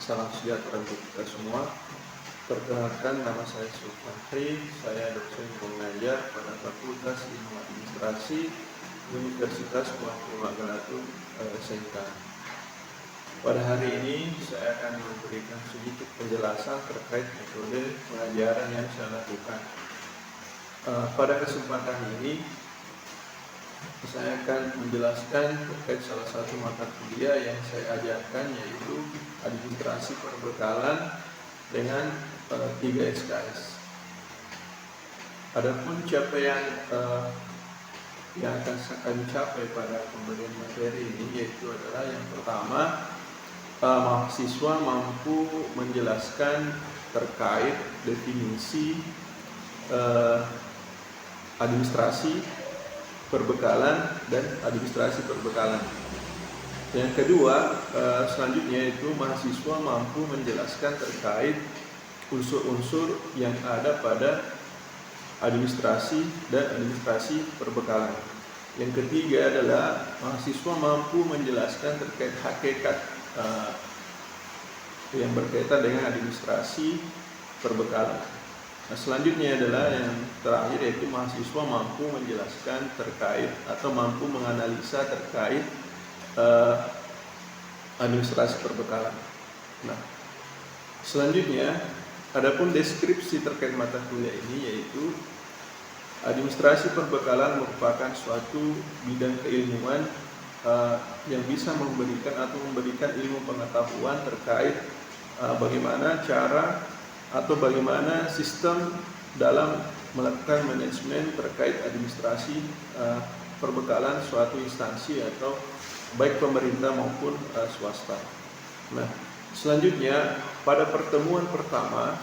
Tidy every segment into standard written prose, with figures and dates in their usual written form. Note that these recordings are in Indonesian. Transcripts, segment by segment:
Salam sejahtera untuk kita semua. Perkenalkan, nama saya Sulfan, saya dosen pengajar pada Fakultas Ilmu Administrasi Universitas Pulau Magalatu, Sengkang. Pada hari ini saya akan memberikan sedikit penjelasan terkait metode pengajaran yang saya lakukan. Pada kesempatan ini saya akan menjelaskan terkait salah satu mata kuliah yang saya ajarkan, yaitu administrasi perbekalan dengan 3 SKS. Adapun capaian yang akan kami capai pada pemberian materi ini yaitu adalah yang pertama, mahasiswa mampu menjelaskan terkait definisi administrasi perbekalan dan administrasi perbekalan. Yang kedua, selanjutnya yaitu mahasiswa mampu menjelaskan terkait unsur-unsur yang ada pada administrasi dan administrasi perbekalan. Yang ketiga adalah mahasiswa mampu menjelaskan terkait hakikat yang berkaitan dengan administrasi perbekalan. Nah, selanjutnya adalah yang terakhir, yaitu mahasiswa mampu menjelaskan terkait atau mampu menganalisa terkait administrasi perbekalan. Nah, selanjutnya adapun deskripsi terkait mata kuliah ini, yaitu administrasi perbekalan merupakan suatu bidang keilmuan yang bisa memberikan ilmu pengetahuan terkait bagaimana cara atau bagaimana sistem dalam melakukan manajemen terkait administrasi perbekalan suatu instansi atau baik pemerintah maupun swasta. Nah, selanjutnya pada pertemuan pertama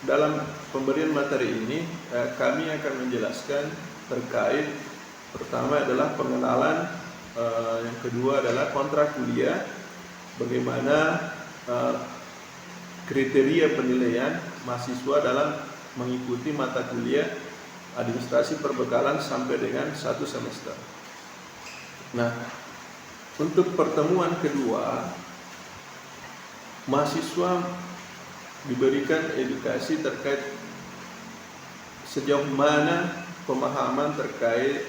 dalam pemberian materi ini kami akan menjelaskan terkait pertama adalah pengenalan, yang kedua adalah kontrak kuliah, bagaimana kriteria penilaian mahasiswa dalam mengikuti mata kuliah administrasi perbekalan sampai dengan 1 semester. Nah, untuk pertemuan kedua, mahasiswa diberikan edukasi terkait sejauh mana pemahaman terkait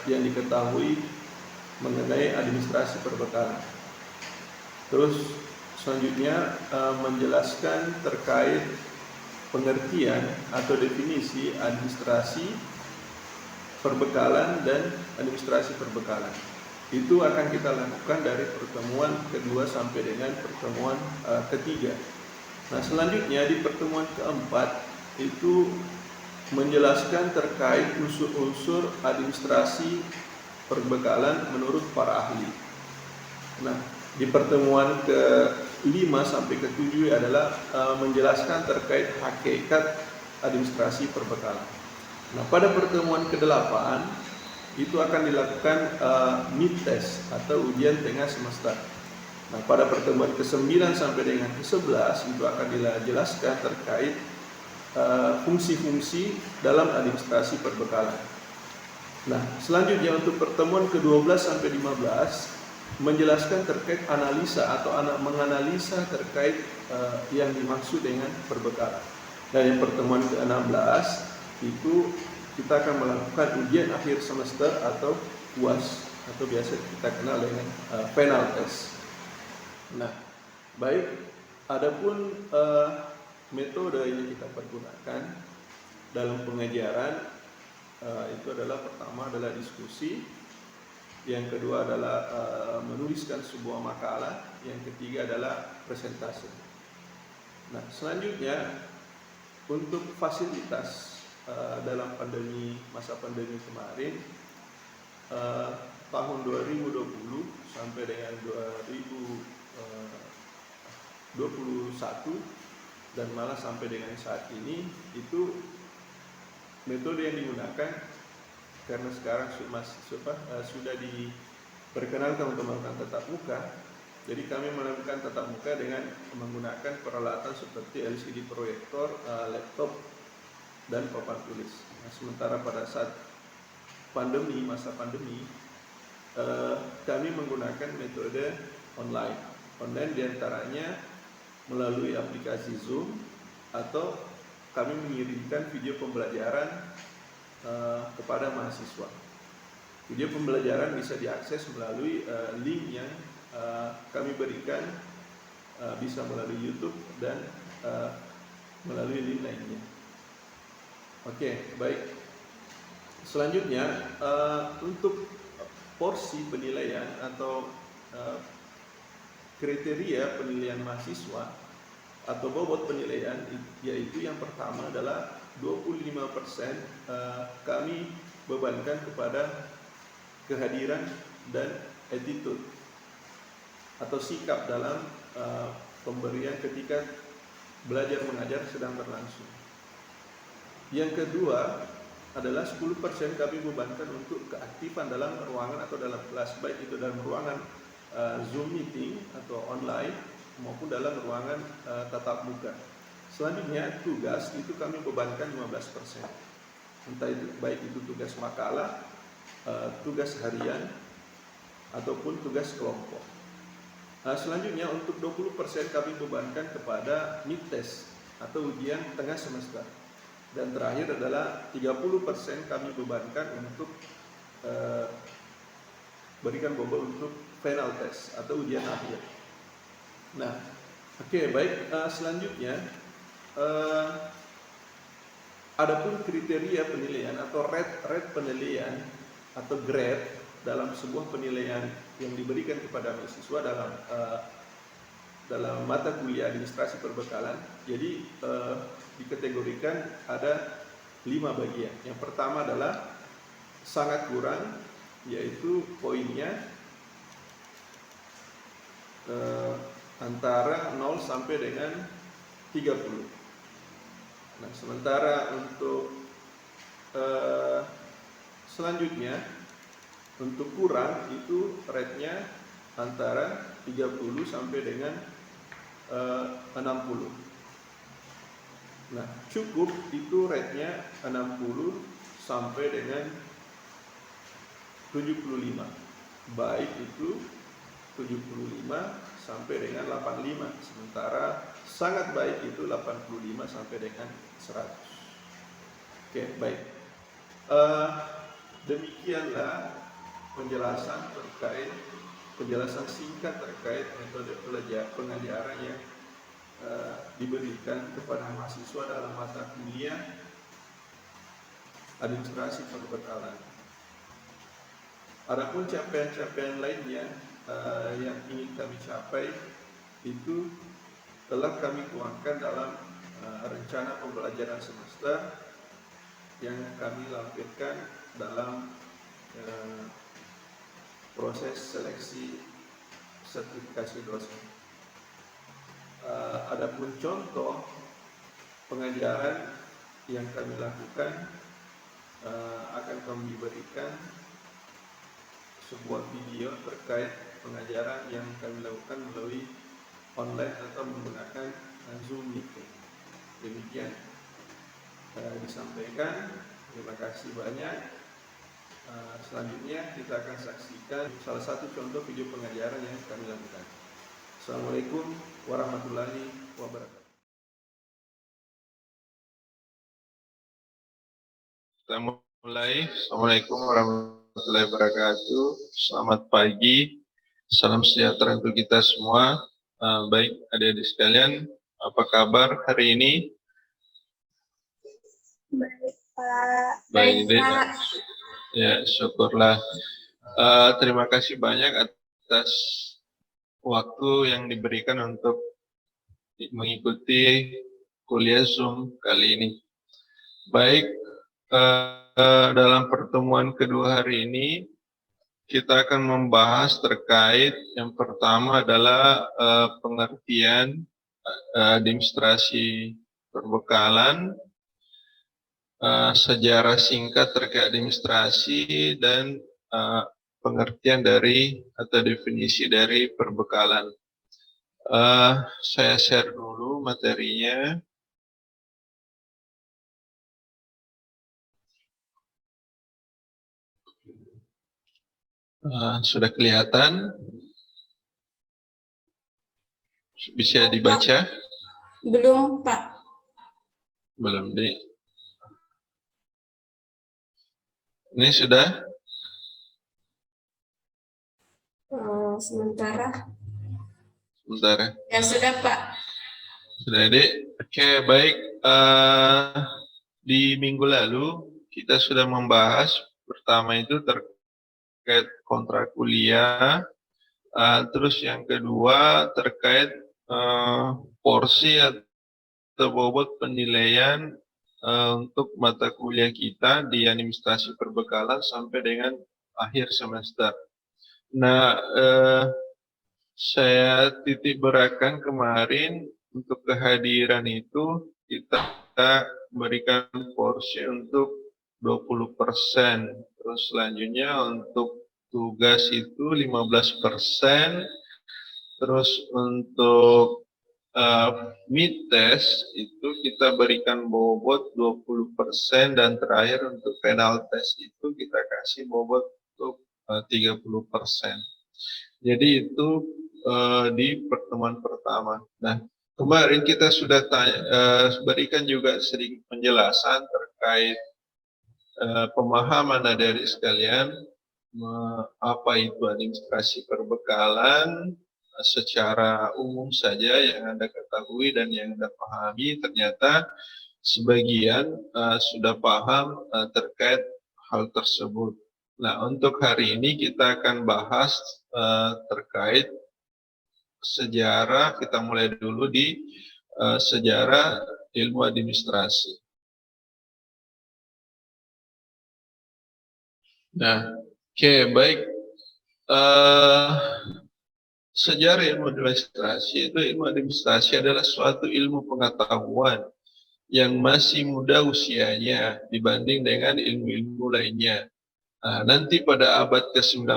yang diketahui mengenai administrasi perbekalan. Terus selanjutnya menjelaskan terkait pengertian atau definisi administrasi perbekalan dan administrasi perbekalan. Itu akan kita lakukan dari pertemuan kedua sampai dengan pertemuan ketiga. Nah, selanjutnya di pertemuan keempat itu menjelaskan terkait unsur-unsur administrasi perbekalan menurut para ahli. Nah, di pertemuan ke-5 sampai ke-7 adalah menjelaskan terkait hakikat administrasi perbekalan. Nah, pada pertemuan ke-8 itu akan dilakukan mid test atau ujian tengah semester. Nah, pada pertemuan ke-9 sampai dengan ke-11 itu akan dijelaskan terkait fungsi-fungsi dalam administrasi perbekalan. Nah, selanjutnya untuk pertemuan ke-12 sampai 15 menjelaskan terkait analisa atau menganalisa terkait yang dimaksud dengan perbekalan. Dan yang pertemuan ke-16 itu kita akan melakukan ujian akhir semester atau UAS atau biasa kita kenal dengan final test. Nah, baik, adapun metode yang kita pergunakan dalam pengajaran itu adalah pertama adalah diskusi, yang kedua adalah menuliskan sebuah makalah, yang ketiga adalah presentasi. Nah, selanjutnya untuk fasilitas dalam masa pandemi kemarin, tahun 2020 sampai dengan 2021 dan malah sampai dengan saat ini, itu metode yang digunakan karena sekarang sudah diperkenankan untuk melakukan tatap muka. Jadi kami melakukan tatap muka dengan menggunakan peralatan seperti LCD proyektor, laptop, dan papan tulis. Nah, sementara pada saat masa pandemi, kami menggunakan metode online diantaranya melalui aplikasi Zoom atau kami mengirimkan video pembelajaran kepada mahasiswa. Video pembelajaran bisa diakses melalui link yang kami berikan, bisa melalui YouTube dan melalui link lainnya. Oke, baik. Selanjutnya untuk porsi penilaian atau kriteria penilaian mahasiswa atau bobot penilaian, yaitu yang pertama adalah 25% kami bebankan kepada kehadiran dan attitude atau sikap dalam pemberian ketika belajar mengajar sedang berlangsung. Yang kedua adalah 10% kami bebankan untuk keaktifan dalam ruangan atau dalam kelas, baik itu dalam ruangan Zoom meeting atau online maupun dalam ruangan tatap muka. Selanjutnya tugas itu kami bebankan 15%. Entah itu baik itu tugas makalah, tugas harian ataupun tugas kelompok. Selanjutnya untuk 20% kami bebankan kepada mid test atau ujian tengah semester. Dan terakhir adalah 30% kami bebankan untuk berikan bobot untuk final test atau ujian akhir. Nah, oke, baik. Selanjutnya adapun kriteria penilaian atau rate penilaian atau grade dalam sebuah penilaian yang diberikan kepada mahasiswa dalam mata kuliah administrasi perbekalan. Jadi dikategorikan ada 5 bagian. Yang pertama adalah sangat kurang, yaitu poinnya antara 0 sampai dengan 30. Nah, sementara untuk selanjutnya untuk kurang itu rate-nya antara 30 sampai dengan 60. Nah, cukup itu rate-nya 60 sampai dengan 75. Baik itu 75 sampai dengan 85. Sementara sangat baik itu 85 sampai dengan 100. Oke, baik. Demikianlah penjelasan singkat terkait metode pengajaran yang diberikan kepada mahasiswa dalam mata kuliah administrasi perbekalan. Adapun capaian-capaian lainnya yang ingin kami capai itu telah kami tuangkan dalam rencana pembelajaran semester yang kami lampirkan dalam proses seleksi sertifikasi dosen. Adapun contoh pengajaran yang kami lakukan akan kami berikan sebuah video terkait pengajaran yang kami lakukan melalui online atau menggunakan Zoom meeting. Demikian disampaikan. Terima kasih banyak. Selanjutnya kita akan saksikan salah satu contoh video pengajaran yang kami lakukan. Assalamualaikum warahmatullahi wabarakatuh. Kita mulai. Assalamualaikum warahmatullahi wabarakatuh. Selamat pagi. Salam sejahtera untuk kita semua. Baik adik-adik sekalian, apa kabar hari ini? Baik, Pak. Baik, Pak. Ya, syukurlah. Terima kasih banyak atas waktu yang diberikan untuk mengikuti kuliah Zoom kali ini. Baik, dalam pertemuan kedua hari ini kita akan membahas terkait yang pertama adalah pengertian administrasi perbekalan, sejarah singkat terkait administrasi, dan pengertian dari atau definisi dari perbekalan. Saya share dulu materinya. Sudah kelihatan? Bisa dibaca? Belum, Pak. Belum, Dik. Ini sudah? Sementara. Sebentar ya. Ya sudah, Pak. Sudah, Dik. Oke, baik. Di minggu lalu kita sudah membahas pertama itu terkait kontrak kuliah, terus yang kedua terkait porsi atau bobot penilaian untuk mata kuliah kita di administrasi perbekalan sampai dengan akhir semester. Nah, saya titik beratkan kemarin untuk kehadiran itu kita berikan porsi untuk 20%. Terus selanjutnya untuk tugas itu 15%. Terus untuk mid test itu kita berikan bobot 20% dan terakhir untuk final test itu kita kasih bobot untuk 30%. Jadi itu di pertemuan pertama. Nah, kemarin kita sudah berikan juga sedikit penjelasan terkait pemahaman adik-adik sekalian apa itu administrasi perbekalan secara umum saja yang Anda ketahui dan yang Anda pahami. Ternyata sebagian sudah paham terkait hal tersebut. Nah, untuk hari ini kita akan bahas terkait sejarah. Kita mulai dulu di sejarah ilmu administrasi. Nah, oke, baik. Sejarah ilmu administrasi itu, ilmu administrasi adalah suatu ilmu pengetahuan yang masih muda usianya dibanding dengan ilmu-ilmu lainnya. Nah, nanti pada abad ke-19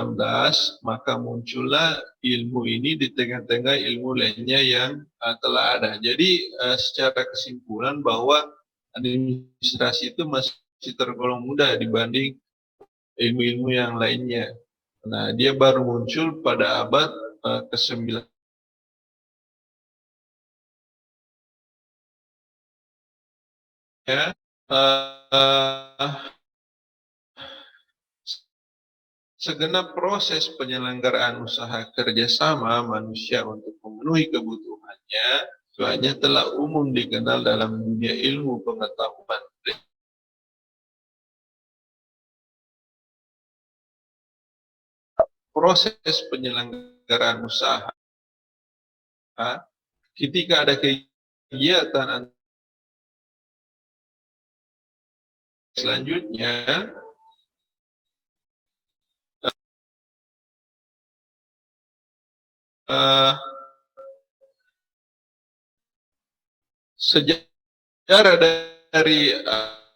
maka muncullah ilmu ini di tengah-tengah ilmu lainnya yang telah ada. Jadi secara kesimpulan bahwa administrasi itu masih tergolong muda dibanding ilmu-ilmu yang lainnya. Nah, dia baru muncul pada abad ke-9. Ya, segenap proses penyelenggaraan usaha kerjasama manusia untuk memenuhi kebutuhannya hanya telah umum dikenal dalam dunia ilmu pengetahuan. Proses penyelenggaraan usaha, ketika ada kegiatan selanjutnya, sejarah dari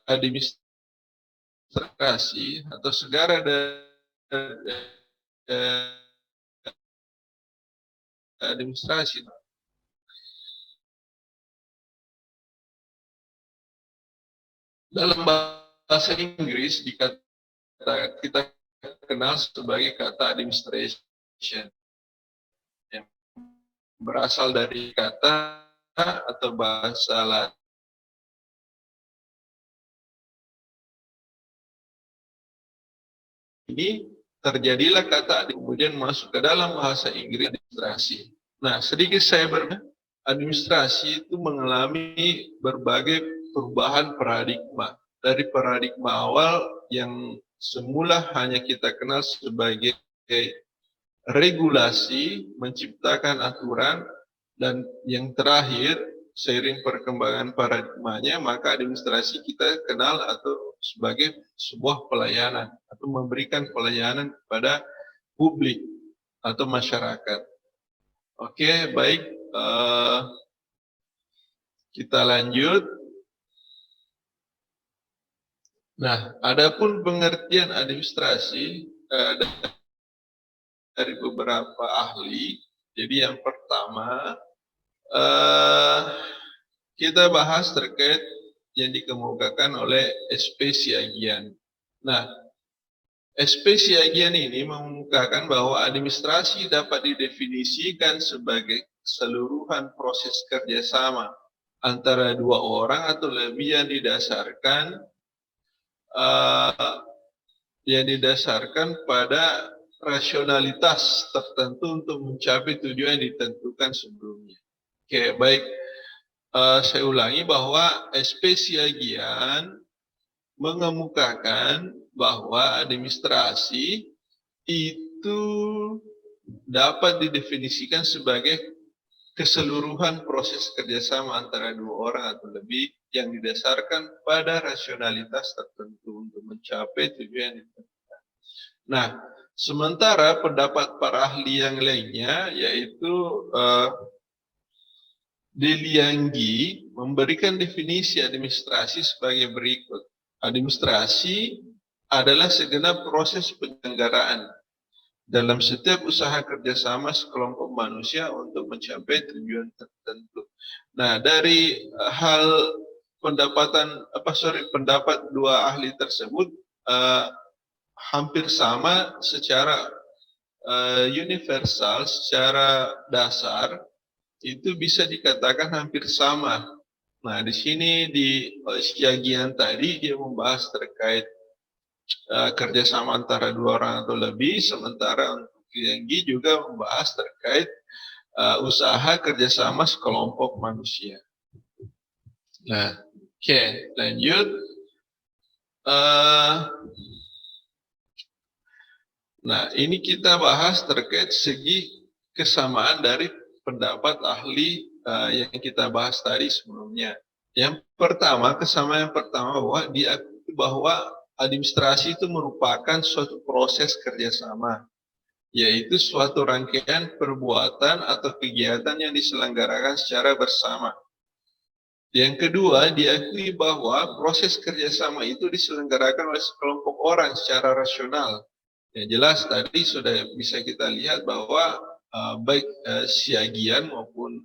administrasi atau sejarah dari administrasi dalam bahasa Inggris kita kenal sebagai kata administration, yang berasal dari kata atau bahasa Latin. Ini terjadilah kata kemudian masuk ke dalam bahasa Inggris administrasi. Nah, sedikit saya administrasi itu mengalami berbagai perubahan paradigma. Dari paradigma awal yang semula hanya kita kenal sebagai regulasi, menciptakan aturan, dan yang terakhir seiring perkembangan paradigmanya maka administrasi kita kenal atau sebagai sebuah pelayanan atau memberikan pelayanan kepada publik atau masyarakat. Oke, baik, kita lanjut. Nah, adapun pengertian administrasi dari beberapa ahli. Jadi yang pertama kita bahas terkait yang dikemukakan oleh SP Siagian. Nah, SP Siagian ini mengemukakan bahwa administrasi dapat didefinisikan sebagai keseluruhan proses kerjasama antara dua orang atau lebih yang didasarkan pada rasionalitas tertentu untuk mencapai tujuan yang ditentukan sebelumnya. Oke, baik. Saya ulangi bahwa SP Siagian mengemukakan bahwa administrasi itu dapat didefinisikan sebagai keseluruhan proses kerjasama antara dua orang atau lebih yang didasarkan pada rasionalitas tertentu untuk mencapai tujuan yang ditentukan. Nah, sementara pendapat para ahli yang lainnya, yaitu Delianggi, memberikan definisi administrasi sebagai berikut. Administrasi adalah segenap proses penyelenggaraan dalam setiap usaha kerjasama sekelompok manusia untuk mencapai tujuan tertentu. Nah, dari pendapat dua ahli tersebut hampir sama secara universal, secara dasar itu bisa dikatakan hampir sama. Nah, di sini di Siagian tadi dia membahas terkait kerjasama antara dua orang atau lebih, sementara untuk Delianggi juga membahas terkait usaha kerjasama sekelompok manusia. Nah, oke, lanjut. Nah, ini kita bahas terkait segi kesamaan dari pendapat ahli yang kita bahas tadi sebelumnya. Yang pertama, kesamaan yang pertama bahwa diakui bahwa administrasi itu merupakan suatu proses kerjasama, yaitu suatu rangkaian perbuatan atau kegiatan yang diselenggarakan secara bersama. Yang kedua, diakui bahwa proses kerjasama itu diselenggarakan oleh sekelompok orang secara rasional. Yang jelas tadi sudah bisa kita lihat bahwa baik Siagian maupun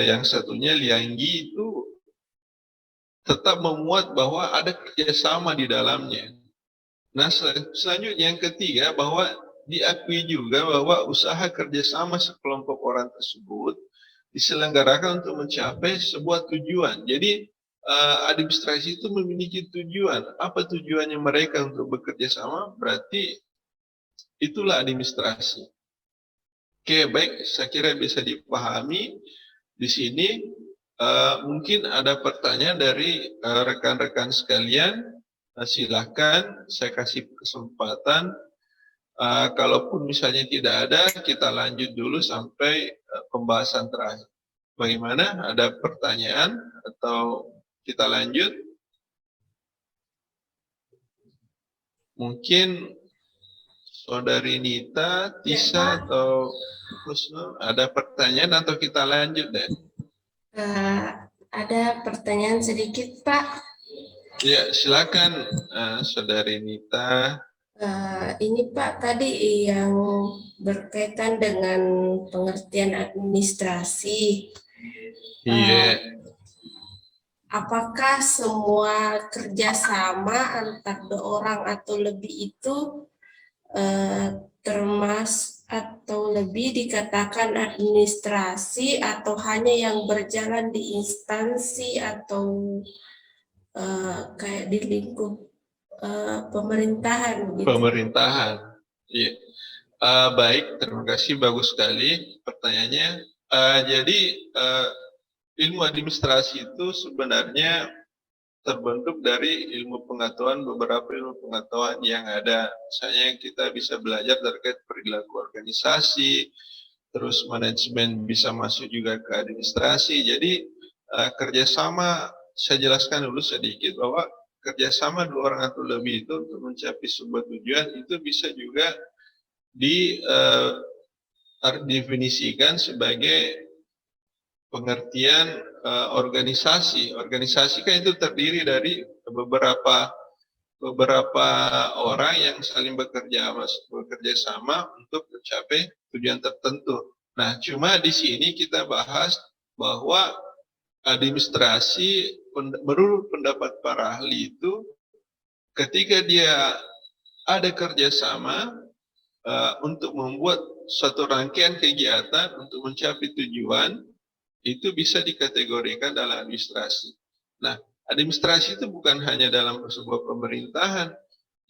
yang satunya Lianggi itu tetap memuat bahwa ada kerjasama di dalamnya. Nah, selanjutnya yang ketiga bahwa diakui juga bahwa usaha kerjasama sekelompok orang tersebut diselenggarakan untuk mencapai sebuah tujuan. Jadi administrasi itu memiliki tujuan. Apa tujuannya mereka untuk bekerja sama? Berarti itulah administrasi. Oke, baik. Saya kira bisa dipahami di sini. Mungkin ada pertanyaan dari rekan-rekan sekalian. Silakan, saya kasih kesempatan. Kalaupun misalnya tidak ada, kita lanjut dulu sampai pembahasan terakhir. Bagaimana? Ada pertanyaan atau kita lanjut? Mungkin Saudari Nita, Tisa, atau Husnul, ada pertanyaan atau kita lanjut deh? Ada pertanyaan sedikit, Pak. Ya, silakan Saudari Nita. Ini Pak, tadi yang berkaitan dengan pengertian administrasi. Iya. Apakah semua kerjasama antar dua orang atau lebih itu termasuk atau lebih dikatakan administrasi, atau hanya yang berjalan di instansi atau kayak di lingkup pemerintahan gitu? Pemerintahan. Iya. Baik, terima kasih, bagus sekali pertanyaannya. Jadi ilmu administrasi itu sebenarnya terbentuk dari beberapa ilmu pengetahuan yang ada. Misalnya kita bisa belajar terkait perilaku organisasi, terus manajemen bisa masuk juga ke administrasi. Jadi kerjasama, saya jelaskan dulu sedikit bahwa kerjasama dua orang atau lebih itu untuk mencapai sebuah tujuan itu bisa juga didefinisikan sebagai pengertian organisasi. Organisasi kan itu terdiri dari beberapa orang yang saling bekerja sama untuk mencapai tujuan tertentu. Nah, cuma di sini kita bahas bahwa administrasi menurut pendapat para ahli itu ketika dia ada kerjasama untuk membuat suatu rangkaian kegiatan untuk mencapai tujuan itu bisa dikategorikan dalam administrasi. Nah, administrasi itu bukan hanya dalam sebuah pemerintahan.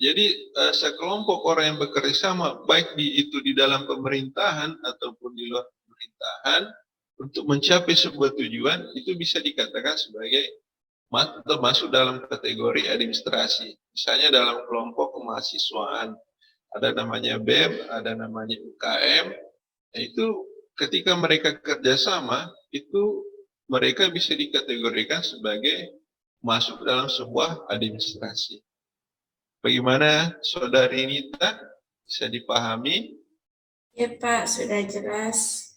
Jadi sekelompok orang yang bekerja sama, baik itu di dalam pemerintahan ataupun di luar pemerintahan, untuk mencapai sebuah tujuan itu bisa dikatakan sebagai termasuk dalam kategori administrasi. Misalnya dalam kelompok kemahasiswaan, ada namanya BEM, ada namanya UKM, itu ketika mereka kerjasama, itu mereka bisa dikategorikan sebagai masuk dalam sebuah administrasi. Bagaimana Saudari Nita? Bisa dipahami? Ya Pak, sudah jelas.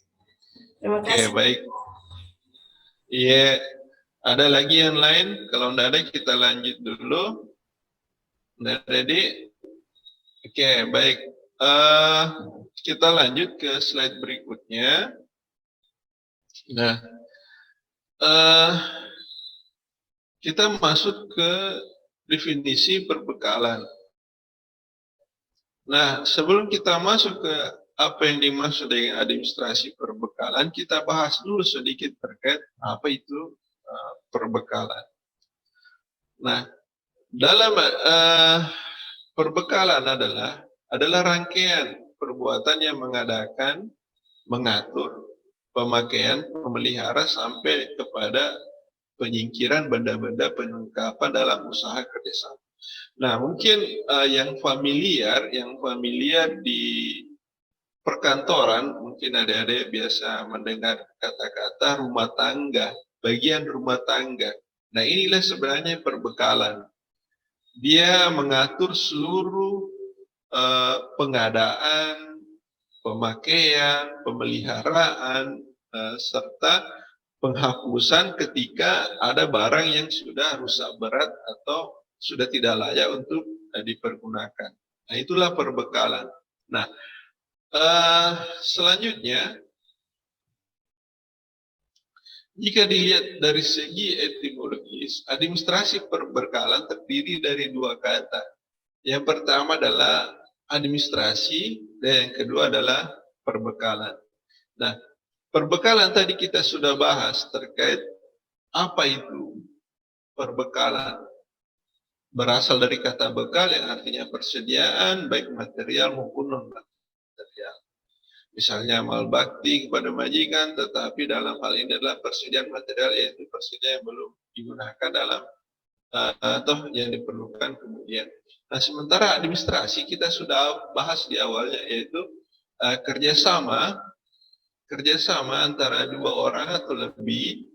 Terima Oke, kasih. baik. Iya, ada lagi yang lain? Kalau tidak ada, kita lanjut dulu. Tidak ada, Oke, baik. Kita lanjut ke slide berikutnya. Nah, kita masuk ke definisi perbekalan. Nah, sebelum kita masuk ke apa yang dimaksud dengan administrasi perbekalan, kita bahas dulu sedikit terkait apa itu perbekalan. Nah, dalam perbekalan adalah rangkaian perbuatan yang mengadakan, mengatur, pemakaian, memelihara sampai kepada penyingkiran benda-benda penangkapan dalam usaha kerjasama. Nah, mungkin yang familiar di perkantoran, mungkin adik-adik biasa mendengar kata-kata rumah tangga, bagian rumah tangga. Nah, inilah sebenarnya perbekalan. Dia mengatur seluruh pengadaan, pemakaian, pemeliharaan, serta penghapusan ketika ada barang yang sudah rusak berat atau sudah tidak layak untuk dipergunakan. Nah, itulah perbekalan. Nah, selanjutnya, jika dilihat dari segi etimologis, administrasi perbekalan terdiri dari dua kata. Yang pertama adalah administrasi, dan yang kedua adalah perbekalan. Nah, perbekalan tadi kita sudah bahas terkait apa itu perbekalan. Berasal dari kata bekal yang artinya persediaan baik material maupun non material. Misalnya amal bakti kepada majikan, tetapi dalam hal ini adalah persediaan material, yaitu persediaan yang belum digunakan dalam atau yang diperlukan kemudian. Nah, sementara administrasi kita sudah bahas di awalnya, yaitu kerjasama antara dua orang atau lebih,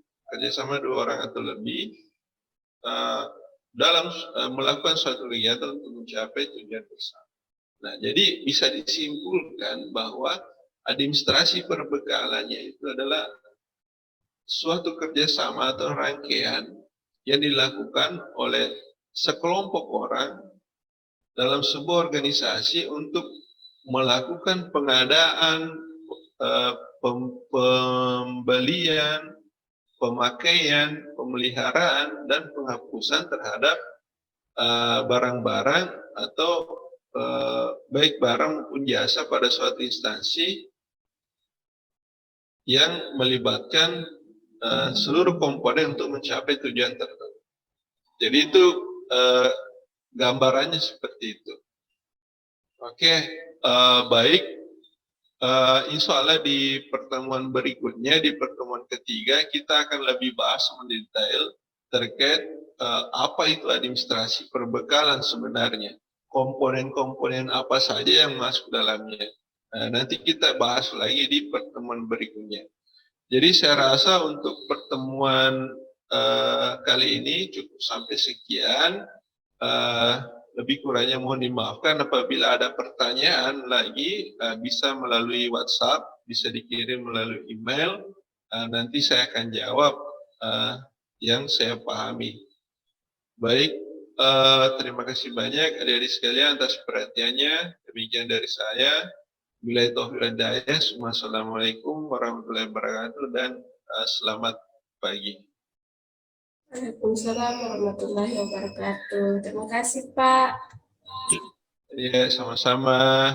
dalam melakukan suatu kegiatan untuk mencapai tujuan bersama. Nah, jadi bisa disimpulkan bahwa administrasi perbekalannya itu adalah suatu kerjasama atau rangkaian yang dilakukan oleh sekelompok orang dalam sebuah organisasi untuk melakukan pengadaan, pembelian, pemakaian, pemeliharaan, dan penghapusan terhadap barang-barang atau baik barang maupun jasa pada suatu instansi yang melibatkan seluruh komponen untuk mencapai tujuan tertentu. Jadi itu gambarannya seperti itu. Oke, baik. Insya Allah di pertemuan berikutnya, di pertemuan ketiga, kita akan lebih bahas mendetail terkait apa itu administrasi perbekalan sebenarnya. Komponen-komponen apa saja yang masuk dalamnya. Nanti kita bahas lagi di pertemuan berikutnya. Jadi saya rasa untuk pertemuan kali ini cukup sampai sekian. Lebih kurangnya mohon dimaafkan. Apabila ada pertanyaan lagi, bisa melalui WhatsApp, bisa dikirim melalui email. Nanti saya akan jawab yang saya pahami. Baik, terima kasih banyak adik-adik sekalian atas perhatiannya. Demikian dari saya. Billahi taufiq wal hidayah. Wassalamualaikum warahmatullahi wabarakatuh dan selamat pagi. Waalaikumsalam warahmatullahi wabarakatuh. Terima kasih Pak. Ya, sama-sama.